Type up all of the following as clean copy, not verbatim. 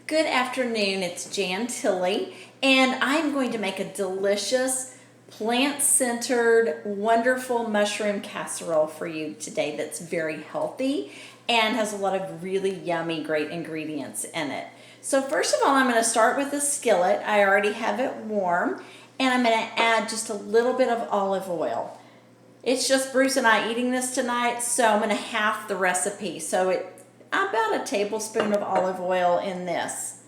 Good afternoon, it's Jan Tilley, and I'm going to make a delicious, plant-centered, wonderful mushroom casserole for you today that's very healthy and has a lot of really yummy, great ingredients in it. So first of all, I'm going to start with a skillet. I already have it warm, and I'm going to add just a little bit of olive oil. It's just Bruce and I eating this tonight, so I'm going to half the recipe. So about a tablespoon of olive oil in this.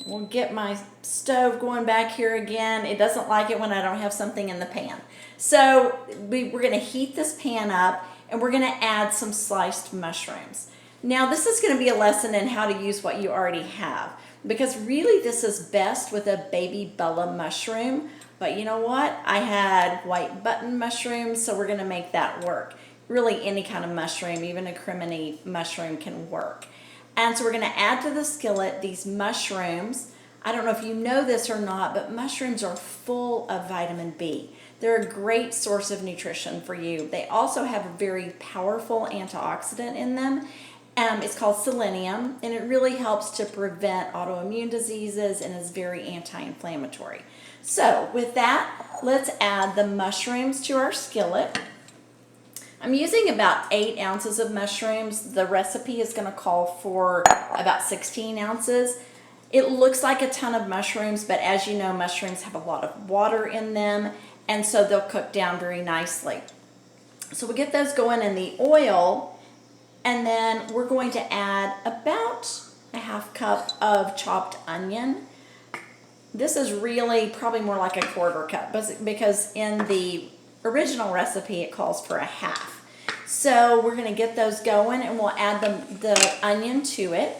We'll get my stove going back here again. It doesn't like it when I don't have something in the pan. So we're going to heat this pan up and we're going to add some sliced mushrooms. Now this is going to be a lesson in how to use what you already have, because really this is best with a baby Bella mushroom. But you know what? I had white button mushrooms, so we're going to make that work. Really any kind of mushroom, even a crimini mushroom can work. And so we're going to add to the skillet these mushrooms. I don't know if you know this or not, but mushrooms are full of vitamin B. They're a great source of nutrition for you. They also have a very powerful antioxidant in them. It's called selenium, and it really helps to prevent autoimmune diseases and is very anti-inflammatory. So with that, let's add the mushrooms to our skillet. I'm using about 8 ounces of mushrooms. The recipe is going to call for about 16 ounces. It looks like a ton of mushrooms, but as you know, mushrooms have a lot of water in them, and so they'll cook down very nicely. So we'll get those going in the oil, and then we're going to add about a half cup of chopped onion. This is really probably more like a quarter cup, because in the original recipe it calls for a half. So we're going to get those going and we'll add the onion to it.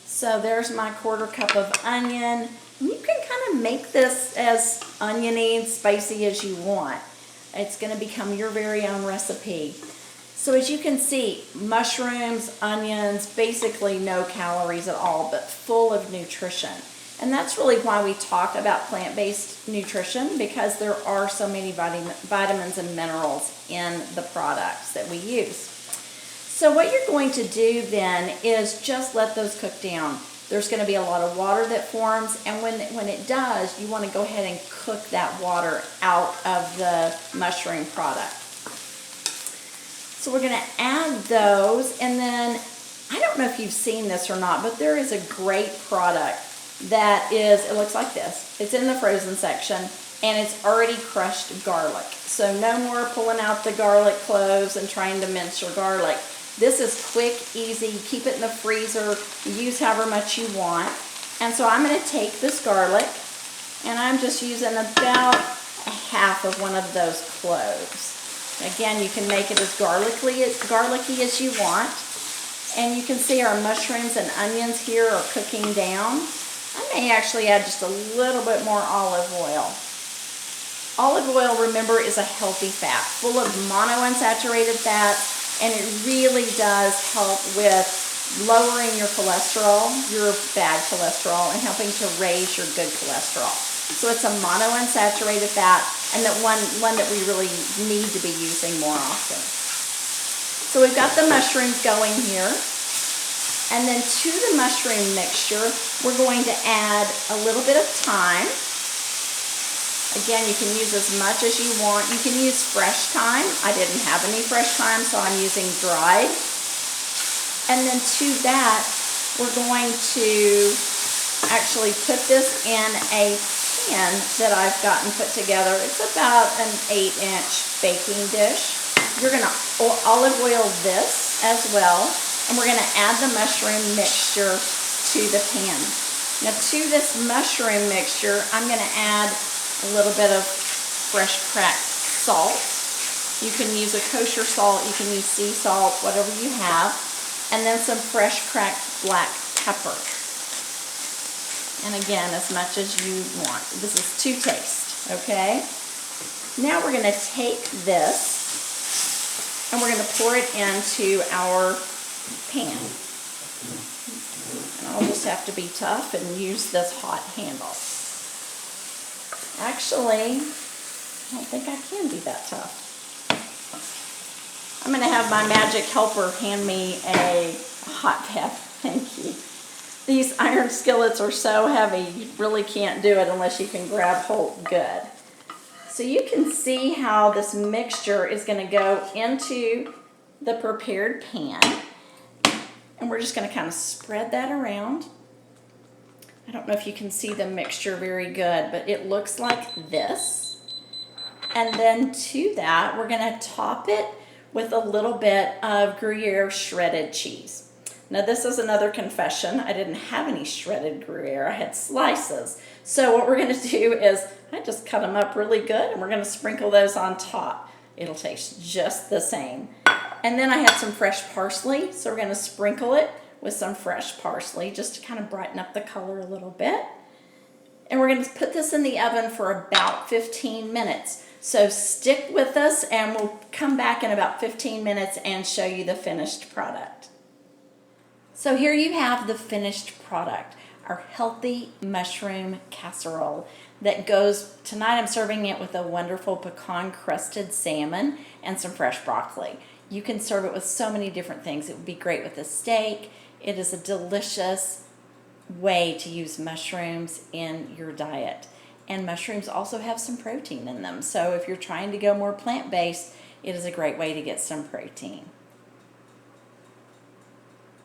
So there's my quarter cup of onion. And you can kind of make this as oniony and spicy as you want. It's going to become your very own recipe. So as you can see, mushrooms, onions, basically no calories at all, but full of nutrition. And that's really why we talk about plant-based nutrition, because there are so many vitamins and minerals in the products that we use. So what you're going to do then is just let those cook down. There's going to be a lot of water that forms, and when it does, you want to go ahead and cook that water out of the mushroom product. So we're going to add those, and then I don't know if you've seen this or not, but there is a great product that is, it looks like this. It's in the frozen section, and it's already crushed garlic. So no more pulling out the garlic cloves and trying to mince your garlic. This is quick, easy. Keep it in the freezer. Use however much you want. And so I'm going to take this garlic, and I'm just using about a half of one of those cloves. Again, you can make it as garlicky as you want. And you can see our mushrooms and onions here are cooking down. I may actually add just a little bit more olive oil. Olive oil, remember, is a healthy fat, full of monounsaturated fats, and it really does help with lowering your cholesterol, your bad cholesterol, and helping to raise your good cholesterol. So it's a monounsaturated fat, and that one that we really need to be using more often. So we've got the mushrooms going here. And then to the mushroom mixture, we're going to add a little bit of thyme. Again, you can use as much as you want. You can use fresh thyme. I didn't have any fresh thyme, so I'm using dried. And then to that, we're going to actually put this in a pan that I've gotten put together. It's about an 8-inch baking dish. You're going to olive oil this as well. And we're going to add the mushroom mixture to the pan. Now to this mushroom mixture, I'm going to add a little bit of fresh cracked salt. You can use a kosher salt, you can use sea salt, whatever you have. And then some fresh cracked black pepper. And again, as much as you want. This is to taste, okay? Now we're going to take this and we're going to pour it into our pan. And I'll just have to be tough and use this hot handle. Actually, I don't think I can be that tough. I'm going to have my magic helper hand me a hot bath. Thank These iron skillets are so heavy, you really can't do it unless you can grab hold good. So you can see how this mixture is going to go into the prepared pan. And we're just going to kind of spread that around. I don't know if you can see the mixture very good, but it looks like this. And then to that, we're going to top it with a little bit of Gruyere shredded cheese. Now this is another confession. I didn't have any shredded Gruyere. I had slices. So what we're going to do is I just cut them up really good, and we're going to sprinkle those on top. It'll taste just the same. And then I had some fresh parsley, so we're going to sprinkle it with some fresh parsley just to kind of brighten up the color a little bit. And we're going to put this in the oven for about 15 minutes. So stick with us, and we'll come back in about 15 minutes and show you the finished product. So here you have the finished product, our healthy mushroom casserole that goes, tonight I'm serving it with a wonderful pecan crusted salmon and some fresh broccoli. You can serve it with so many different things. It would be great with a steak. It is a delicious way to use mushrooms in your diet. And mushrooms also have some protein in them. So if you're trying to go more plant-based, it is a great way to get some protein.